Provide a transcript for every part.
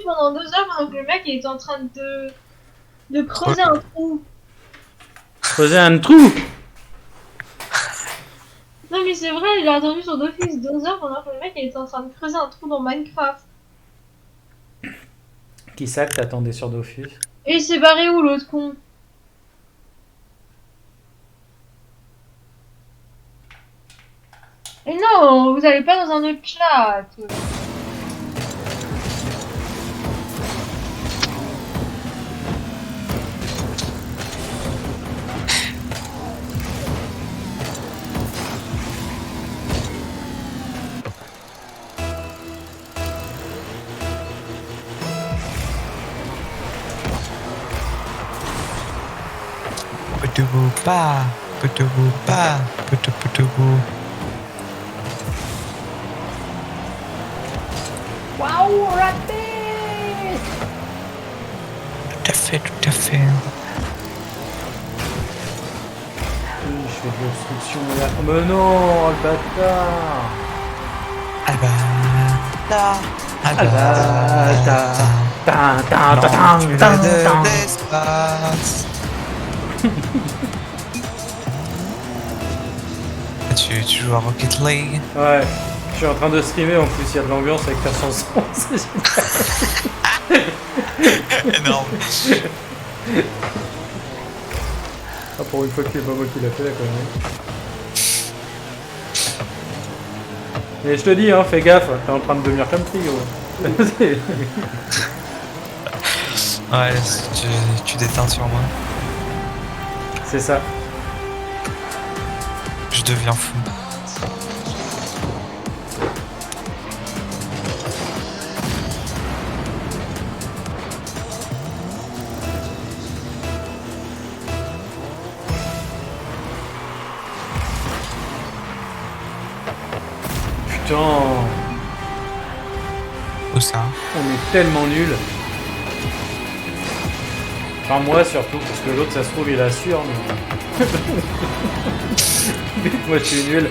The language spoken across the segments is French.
pendant 2 heures pendant que le mec il était en train de creuser un trou. Creuser un trou. Non mais c'est vrai, il a attendu sur d'office 2 heures pendant que le mec il était en train de creuser un trou dans Minecraft. Qui ça que t'attendais sur Dofus? Et il s'est barré où l'autre con? Et non, vous allez pas dans un autre chat. Poutouou pas, poutouou pas, poutouou. Waouh, raté. Tout à fait, tout à fait. Je fais de l'obstruction là. Oh, mais non, le bâtard. De l'espace. Tu joues à Rocket League? Ouais, je suis en train de streamer en plus, il y a de l'ambiance avec ta chanson. C'est génial. Énorme. Ah, pour une fois que c'est pas moi qui l'a fait là quand même. Mais je te dis, hein, fais gaffe, t'es en train de devenir comme Trigo. Ouais, tu déteins sur moi. C'est ça. Je deviens fou. Putain, Où ça? on est tellement nuls. Enfin moi surtout, parce que l'autre ça se trouve il assure, mais... Moi je suis nul.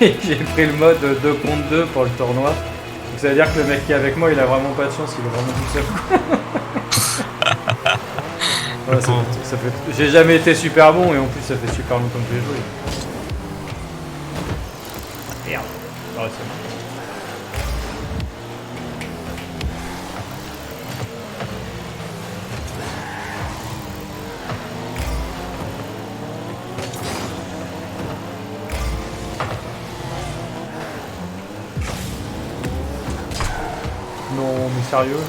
J'ai pris le mode 2 contre 2 pour le tournoi. Donc ça veut dire que le mec qui est avec moi il a vraiment pas de chance, il est vraiment tout seul. Voilà, j'ai jamais été super bon et en plus ça fait super longtemps que j'ai joué. Merde. Ah, c'est bon. Non mais sérieux?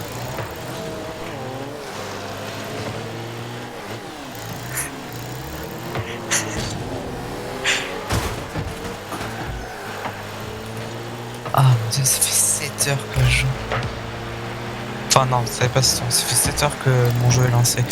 Ah mon dieu, ça fait 7 heures que je joue. Enfin non, ça fait pas ce temps, ça fait 7 heures que mon jeu est lancé.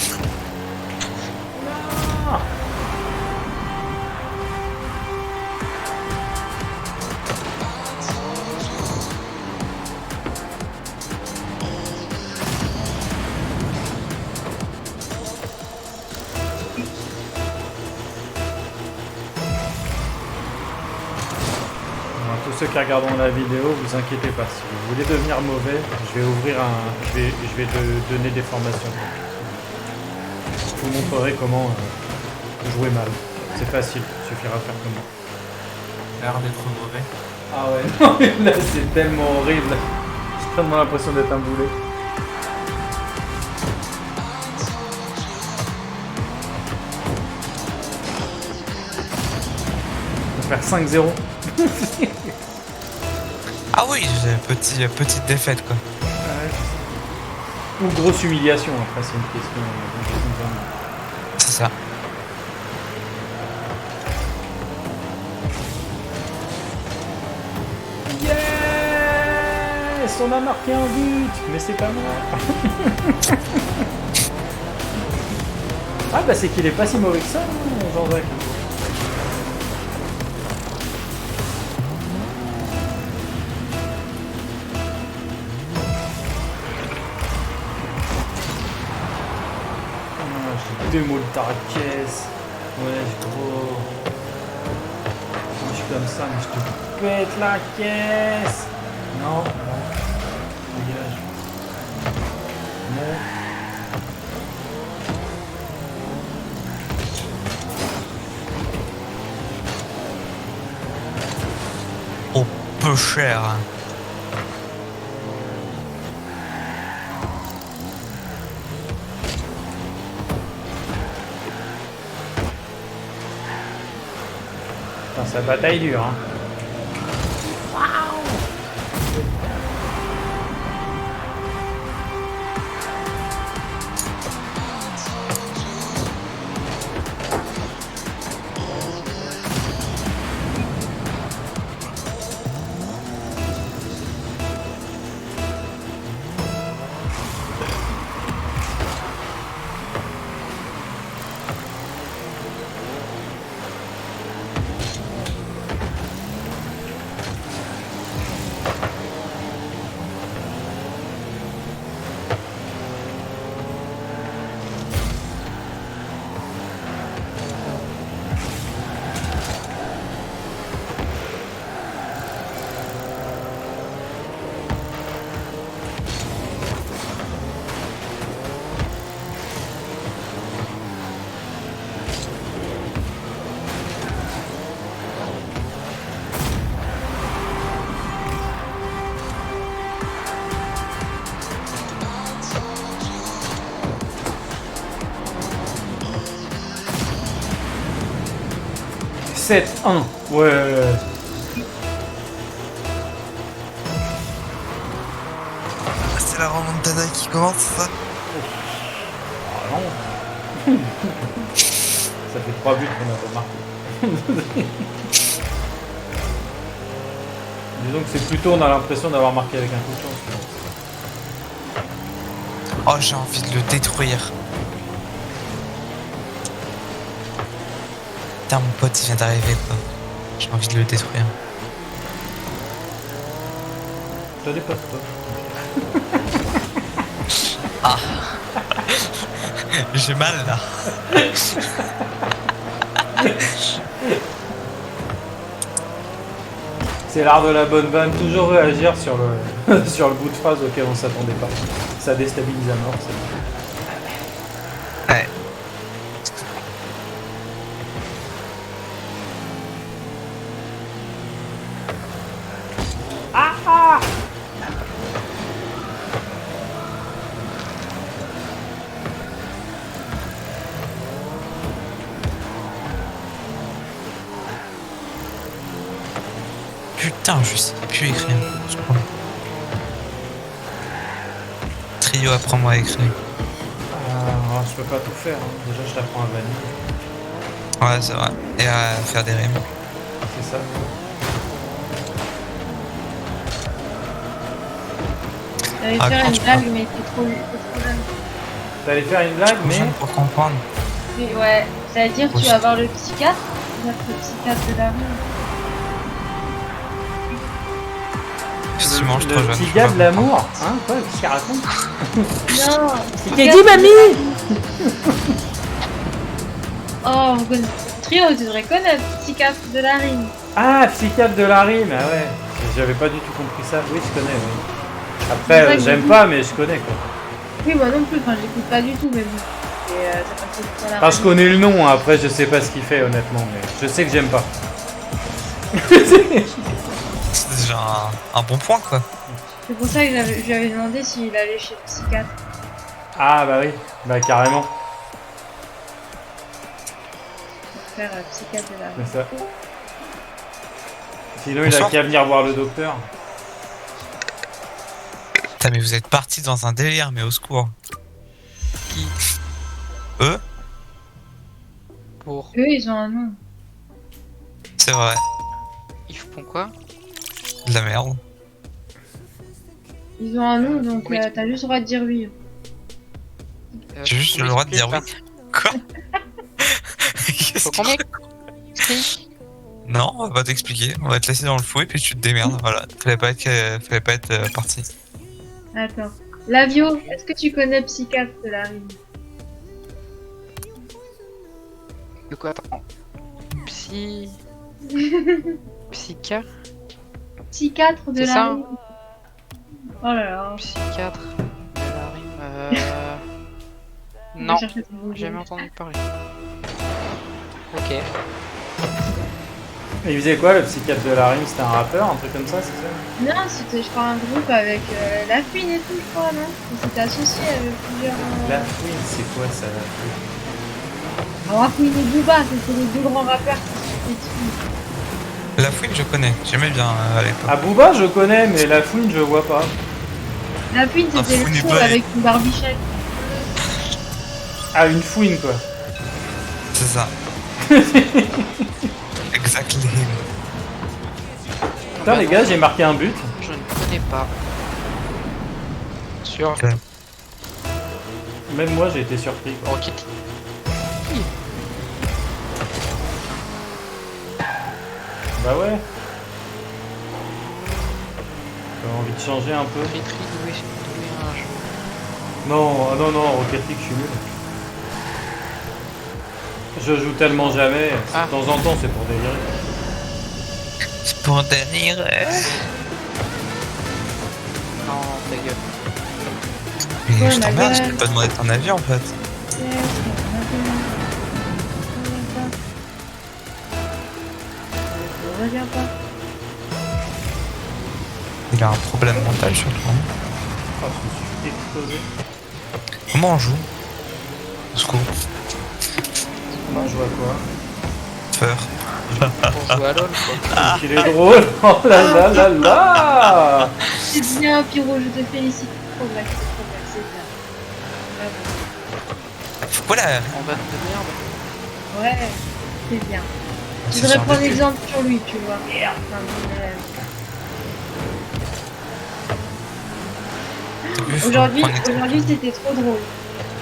Tous ceux qui regarderont la vidéo, vous inquiétez pas. Si vous voulez devenir mauvais, je vais ouvrir un. Je vais te donner des formations. Je vous montrerai comment jouer mal. C'est facile, il suffira de faire comme moi. L'air d'être mauvais. Ah ouais, non mais là c'est tellement horrible. J'ai tellement l'impression d'être un boulet. On va faire 5-0. Ah oui, petite défaite quoi. Ou grosse humiliation, après c'est une question de vraiment. C'est ça. Yes, on a marqué un but, mais c'est pas moi. Ah bah c'est qu'il est pas si mauvais que ça, hein, Jean-Jacques. J'ai 2 mots de ta caisse. Ouais, gros. Moi je suis comme ça, mais je te pète la caisse. Non, non. Dégage. bon. Oh, peu cher. Hein. Putain, sa bataille dure, hein. Sept, 1. Ouais. C'est la remontada qui commence, ça? Ah non. Ça fait 3 buts qu'on a remarqué. Disons que c'est plutôt, on a l'impression d'avoir marqué avec un coup de chance. Oh, j'ai envie de le détruire. Putain, mon pote, il vient d'arriver, quoi. J'ai envie de le détruire. T'as des potes, toi. Ah. J'ai mal, là. C'est l'art de la bonne vanne, toujours réagir sur le, sur le bout de phrase auquel on s'attendait pas. Ça déstabilise à mort, c'est Ouais. Putain, je sais plus écrire, je crois. Trio, apprends-moi à écrire. Je peux pas tout faire, hein. Déjà je t'apprends à vanille, Ouais, c'est vrai. Et à faire des rimes. c'est ça. J'allais Ah, faire quand une tu blague, mais c'est trop jeune. T'allais faire une blague, mais... Jeune pour comprendre. Mais ouais, c'est-à-dire tu vas voir le psychiatre, notre psychiatre de la rue. Effectivement, je suis Le trop jeune. petit je gars peux de pas l'amour, hein, quoi, qu'est-ce qu'il raconte? Non. Il t'a dit, mamie? Oh, on connaît. Trio, tu devrais connaître psychiatre de la rime. Ah, psychiatre de la rime, ah ouais. J'avais pas du tout compris ça. Oui, je connais, oui. C'est Après, vrai que j'aime j'ai- pas, mais je connais, quoi. Oui, moi non plus, enfin, j'écoute pas du tout, mais bon. Et ça passe sur la Enfin, je radio. connais le nom, hein. Après, je sais pas ce qu'il fait, honnêtement, mais je sais que j'aime pas. C'est déjà un bon point, quoi. C'est pour ça que je lui avais demandé s'il allait chez le psychiatre. Ah, bah oui, bah carrément, Pour faire psychiatre de la rue. c'est ça. Sinon, il a Bonsoir. qu'à venir voir le docteur. Putain, mais vous êtes partis dans un délire, mais au secours. Qui? Eux? Pour. Eux, ils ont un nom. C'est vrai. Ils font quoi? De la merde. Ils ont un nom, donc Oui. t'as juste le droit de dire oui. J'ai juste faut le droit de dire oui. m'expliquer Quoi? ça. Qu'est-ce Faut que- qu'on m'explique. Non, on va pas t'expliquer. On va te laisser dans le fou et puis tu te démerdes. Voilà. Fallait pas être parti. D'accord. Lavio, est-ce que tu connais psychiatre de la rime? De quoi? Attends. Psychiatre? Psychiatre de C'est la ça, rime. Oh là là. Psychiatre. De la rime. On Non, va chercher ton j'ai jamais nouveau. entendu parler. Ok. Et il faisait quoi le psychiatre de la rime? C'était un rappeur, un truc comme ça, c'est ça? Non, c'était, je crois, un groupe avec La Fouine et tout, je crois, non? Ils s'étaient associés avec plusieurs. La fouine, c'est quoi ça, la fouine? Alors, La Fouine et Booba, c'était les deux grands rappeurs qui se faisaient dessus. La fouine, je connais. J'aimais bien à l'époque. Ah, Booba, je connais, mais la fouine, je vois pas. La Fouine, La c'était Fouine le est show bonne. avec une barbichette. Ah, une fouine, quoi. C'est ça. Exactly. Putain, les gars, j'ai marqué un but. Je ne connais pas. Sur Même moi, j'ai été surpris. quoi. Rocket. Bah ouais. J'avais envie de changer un peu. Très doué un jeu. Non, ah non, non, Rocket League, je suis nul. Je joue tellement jamais. Ah. De temps en temps, c'est pour délirer. C'est pour délire. Non, ta gueule. Mais Ouais, je ma t'emmerde, je gueule. t'ai pas demandé ton avis en fait. Je reviens pas. Il a un problème mental sur le moment. Ah, je me suis explosé. Comment on joue Au secours. On joue à quoi? Peur. Pour jouer à LoL, quoi. Il est drôle. Oh là là là là. C'est bien, Pyro, je te félicite. Progrès, c'est bien. Bravo. Voilà. En vanne de merde. Ouais, c'est bien. Je C'est voudrais genre prendre de- exemple sur lui, tu vois. C'est un bon élève. T'as vu, faut Aujourd'hui, prendre exemple. aujourd'hui c'était trop drôle.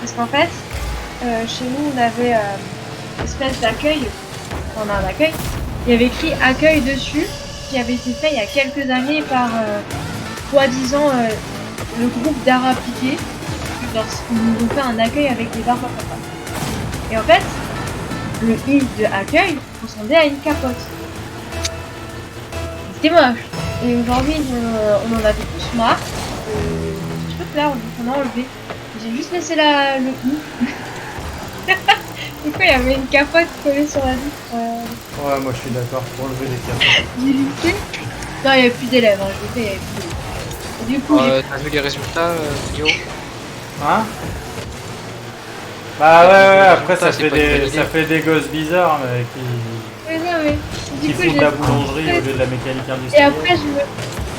Parce qu'en fait, chez nous, on avait une espèce d'accueil. On a un accueil. Il y avait écrit accueil dessus, qui avait été fait il y a quelques années par, soi-disant, le groupe d'art appliqué. Ils nous ont fait un accueil avec des barbes à papa. Et en fait, le i de accueil ressemblait à une capote. C'était moche. Et aujourd'hui, on en avait tous marre. Ce truc là, on a enlevé. J'ai juste laissé le i. Du coup, il y avait une capote collée sur la vitre. Ouais, moi je suis d'accord pour enlever les capotes. J'ai lissé. Non, il n'y avait plus d'élèves. Hein. Je l'ai fait, il n'y avait plus d'élèves. Et du coup, T'as vu les résultats, Yo? Hein? Bah ouais, ouais, après Ça, ça c'est fait, pas une bonne des, idée. ça fait des gosses bizarres mais mais non, mais qui du coup, font de la j'ai- boulangerie au lieu de la mécanique Et industrielle.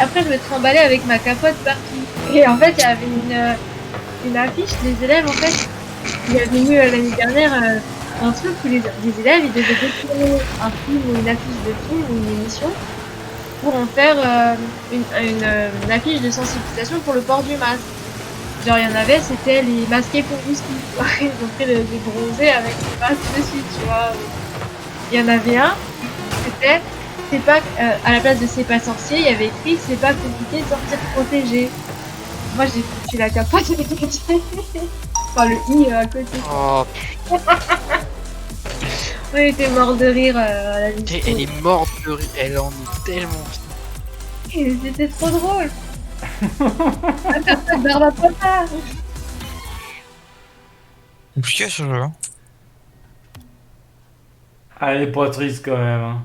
après, je me trimballais avec ma capote partout. Et en fait, il y avait une affiche des élèves, en fait. Il y avait eu l'année dernière un truc où les élèves, ils devaient détourner un film ou une affiche de film ou une émission pour en faire une affiche de sensibilisation pour le port du masque. Genre, il y en avait, c'était les masqués pour whisky. Ils ont pris des bronzés avec les masques dessus, tu vois. Il y en avait un, c'était c'est pas à la place de c'est pas sorcier, il y avait écrit c'est pas compliqué de sortir protégé. Moi j'ai foutu la capote avec le enfin le i à côté. Oh On était mort de rire à la putain, liste. elle est morte de rire. Elle en est tellement. Et c'était trop drôle. La capote barbe à papa. Compliqué ce jeu. Hein. Ah, elle est pas triste quand même. Hein.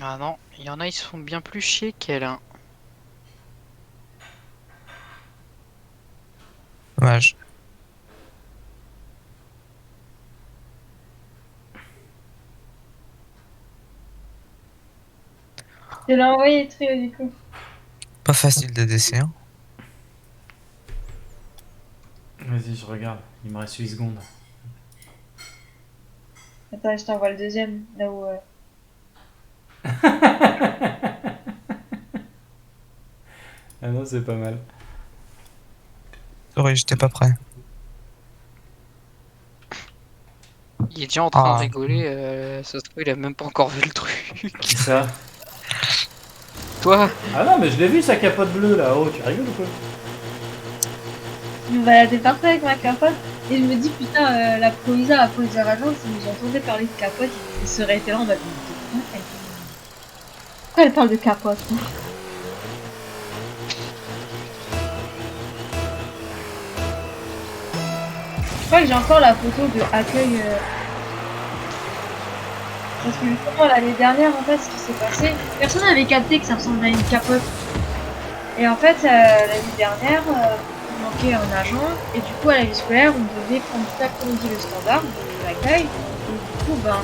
Ah non, il y en a, ils se font bien plus chier qu'elle. Hein. Dommage. Je l'ai envoyé trio du coup. Pas facile de DC. Hein. Vas-y, je regarde. Il me reste 8 secondes. Attends, je t'envoie le deuxième, là où... Ah non, c'est pas mal. Sorry, j'étais pas prêt. Il est déjà en train Ah. de rigoler. Ça se trouve, il a même pas encore vu le truc. Qui ça? Toi, Ah non, mais je l'ai vu sa capote bleue là. Oh, tu rigoles ou quoi? Je me baladais partout avec ma capote et je me dis putain la Proisa à Proisa Agence, si j'entendais parler de capote, il serait été là en mode pourquoi elle parle de capote? crois que j'ai encore la photo de accueil. Parce que justement l'année dernière, en fait, ce qui s'est passé, personne n'avait capté que ça ressemblait à une capote. Et en fait, l'année dernière, il manquait un agent, et du coup, à la vie scolaire, on devait prendre tout l'après-midi le standard de l'accueil. Et du coup, ben,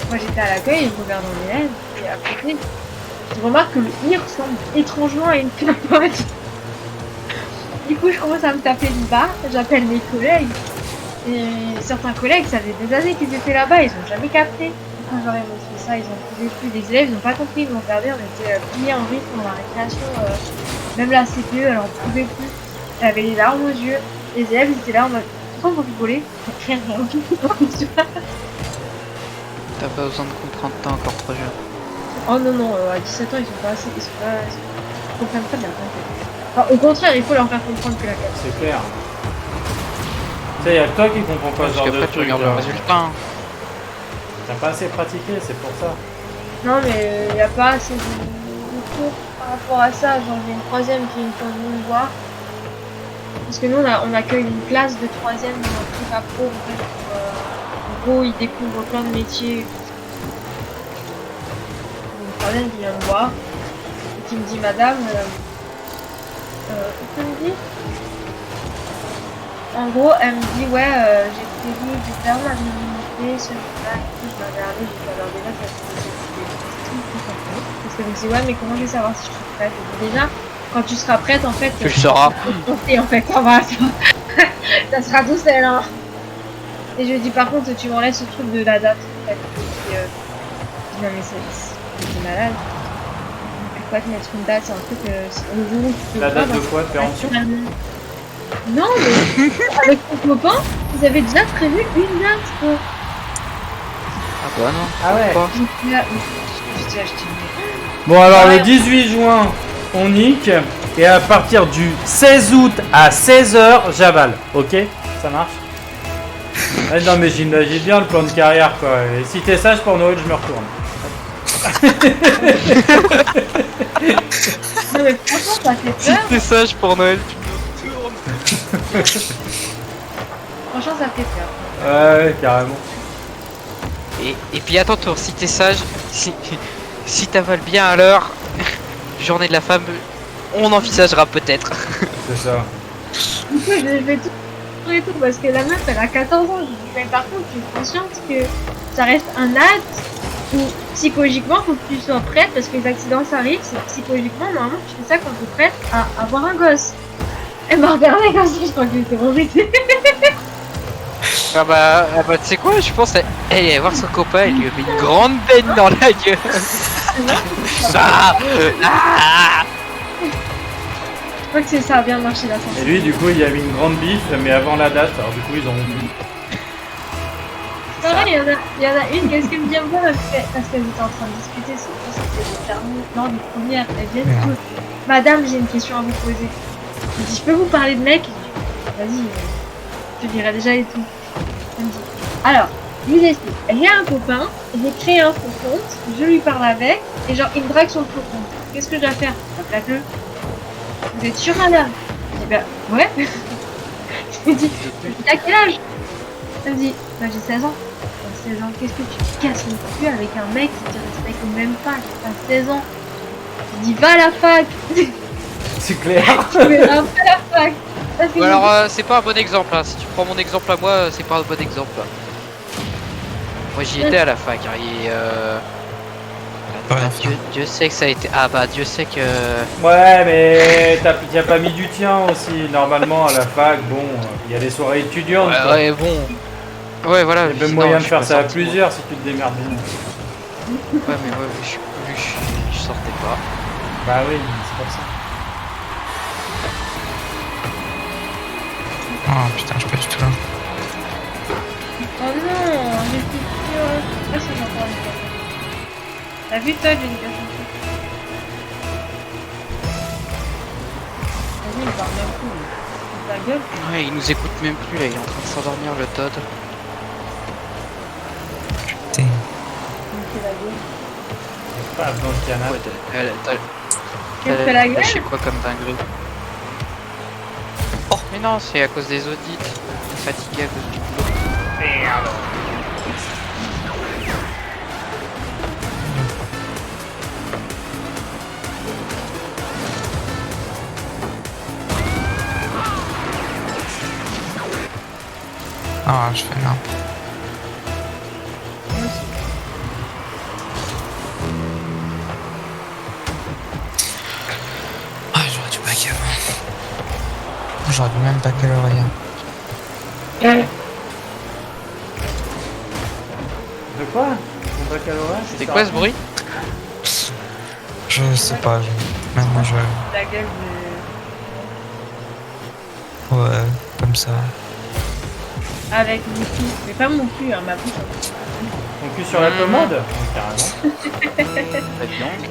moi j'étais à l'accueil et je regarde en élève, et à côté, je remarque que le i ressemble étrangement à une capote. Du coup, je commence à me taper une barre, j'appelle mes collègues. Et certains collègues, ça faisait des années qu'ils étaient là-bas, ils ont jamais capté. Quand j'aurais montré ça, ils en pouvaient plus. Les élèves, ils n'ont pas compris, ils m'ont regardé, on était pliés en rythme pendant la récréation. Même la CPE, elle en pouvait plus. Elle avait les larmes aux yeux. Les élèves, ils étaient là en mode, pourquoi vous rigolez? Rien, T'as pas besoin de comprendre, t'es encore trop jeune. Oh non, non, à 17 ans, ils sont pas assez. Ils comprennent pas bien. Enfin, au contraire, il faut leur faire comprendre que la cap. C'est clair. Tu sais, y a toi qui comprends pas ce Parce genre de qu'après, tu truc. regardes le résultat. Hein. T'as pas assez pratiqué, c'est pour ça. Non, mais il n'y a pas assez de cours par rapport à ça. Genre, j'ai une troisième qui est une venue me voir. Parce que nous, on accueille une classe de troisième dans un truc à pro. En fait, en gros, ils découvrent plein de métiers. Une troisième qui vient me voir. Et qui me dit, madame, qu'est-ce qu'elle me dit? En gros, elle me dit, ouais, j'ai prévu de faire ma mobilité ce jour-là. Et puis, je m'avais regardé, j'ai dit, alors déjà, ça parce qu'elle me dit, ouais, mais comment je vais savoir si je suis prête? Et puis, déjà, quand tu seras prête, en fait, Tu le sauras. Et en fait, ça va, ça sera tout seul, hein. Et je lui dis, par contre, tu m'enlèves ce truc de la date, en fait. Et puis, je dis, non, mais c'est malade. Tu peux pas te mettre une date, c'est un truc, le jour où tu peux La pas, date de bah, quoi? De péremption? non, mais avec ton copain, vous avez déjà prévu une date, quoi. Ah bah non. Ah ouais. Pourquoi Je dis, Bon alors Ouais. le 18 juin, on nique. Et à partir du 16 août à 16h, j'avale. Ok? Ça marche? Ah, non mais j'imagine bien le plan de carrière quoi. Et si t'es sage pour Noël, je me retourne. non, mais franchement, ça fait peur. T'es sage pour Noël, tu me retournes. Franchement, ça fait peur. Ouais, carrément. Et puis à ton tour, si t'es sage, si t'avales bien à l'heure, journée de la femme, on envisagera peut-être. C'est ça. Du coup, je vais tout et tout parce que la meuf, elle a 14 ans. Je dis, mais par contre, tu es consciente que ça reste un acte où psychologiquement, faut que tu sois prête parce que les accidents, ça arrive. C'est psychologiquement, normalement, tu fais ça quand tu es prête à avoir un gosse. Elle m'a regardé comme ça, je crois que j'étais horrifiée. Ah bah tu sais quoi, je pense elle est allée voir son copain, elle lui a mis une grande baigne dans la gueule. Ah Je crois que ça a bien marché la Et santé. lui du coup il y avait une grande bif mais avant la date. Alors du coup ils ont rompu. Pareil, il y en a une, qu'est-ce qu'elle me dit à moi parce qu'elle était en train de discuter, c'était des derniers, non, des premières, elle vient du coup. Madame, j'ai une question à vous poser. Je dis, je peux vous parler de mec? Je dis, vas-y, je te dirai déjà et tout. Elle me dit, alors, je vous explique. J'ai un copain, j'ai créé un faux compte, je lui parle avec, et genre, il me drague sur le faux compte. Qu'est-ce que je dois faire? Plaque-le. Vous êtes sûre, madame? Je dis, bah, ouais. Je lui dis, t'as quel âge? Elle me dit, bah, j'ai 16 ans. T'as 16 ans, qu'est-ce que tu casses le cul avec un mec qui te respecte même pas? T'as 16 ans. Je dis, va à la fac. C'est clair. Tu verras pas la fac. Parce que Ou alors c'est pas un bon exemple, hein. Si tu prends mon exemple à moi, c'est pas un bon exemple. Moi j'y étais à la fac, hein, et Dieu sait que ça a été... Ah bah Dieu sait que... Ouais mais t'as pas mis du tien aussi. Normalement à la fac, bon, il y a des soirées étudiantes. quoi. Ouais bon... Ouais voilà. Il y a même sinon, moyen de je suis faire pas ça à sorti, plusieurs si tu te démerdes bien. moi. Ouais mais ouais, je sortais pas. Bah oui, c'est pour ça. Oh putain, je suis pas du tout là. Oh non, j'ai plus peur. Ah, c'est encore une fois. T'as vu toi, l'éducation physique? Vas-y, il parle même plus. Il ta gueule. Ouais, il nous écoute même plus là, il est en train de s'endormir le Todd. Putain. Il me fait la gueule. Pas dans le canal. Ouais, Il me fait la gueule. lâché quoi comme dinguerie? Mais non, c'est à cause des audits. Fatigué à cause du boulot. Ah, je fais là. Ah, j'aurais dû back avant. J'aurais dû même back à l'oreille. De quoi? Ton baccalauréat? C'est quoi ce bruit? Je sais pas, maintenant je... La gueule de... Ouais, comme ça. Avec mon cul. Mais pas mon cul, hein, ma bouche. Ton cul sur la commode? Oui, carrément. Bah, dis donc.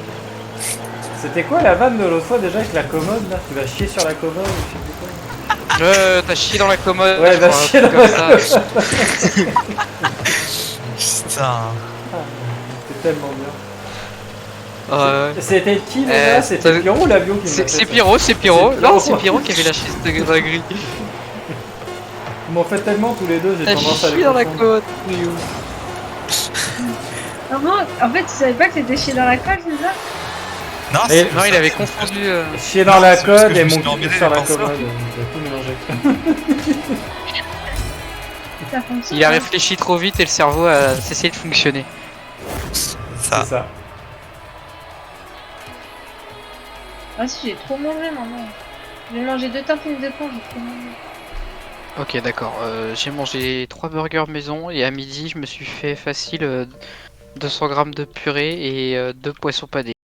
C'était quoi la vanne de l'autre fois déjà avec la commode là? Tu vas chier sur la commode ou je sais plus quoi? T'as chié dans la commode. Ouais, je va crois, un chier truc dans comme la ça. Putain. C'était tellement bien. C'était qui déjà? C'était ça- Pierrot ou l'avion qui me l'a fait, C'est ça Pyro, c'est Pyro. C'est Non, Pyro. c'est Pyro qui avait lâché cette grille. Ils m'ont fait tellement tous les deux, j'ai T'as tendance à les chié dans la confondre. commode. Comment? En fait, tu savais pas que c'était chier dans la colle, c'est ça? Non, Et- Non, il avait confondu. Chier dans Non, la c'est parce que colle je et me suis mon cul emmêlé sur la dans ça. commode. J'ai tout mélangé. Ça fonctionne. Il a hein. réfléchi trop vite et le cerveau a cessé de fonctionner. C'est ça. ça. Ah si, j'ai trop mangé maintenant. J'ai mangé 2 tartines de pain, j'ai trop mangé. Ok, d'accord. J'ai mangé 3 burgers maison et à midi, je me suis fait facile 200 grammes de purée et 2 poissons panés.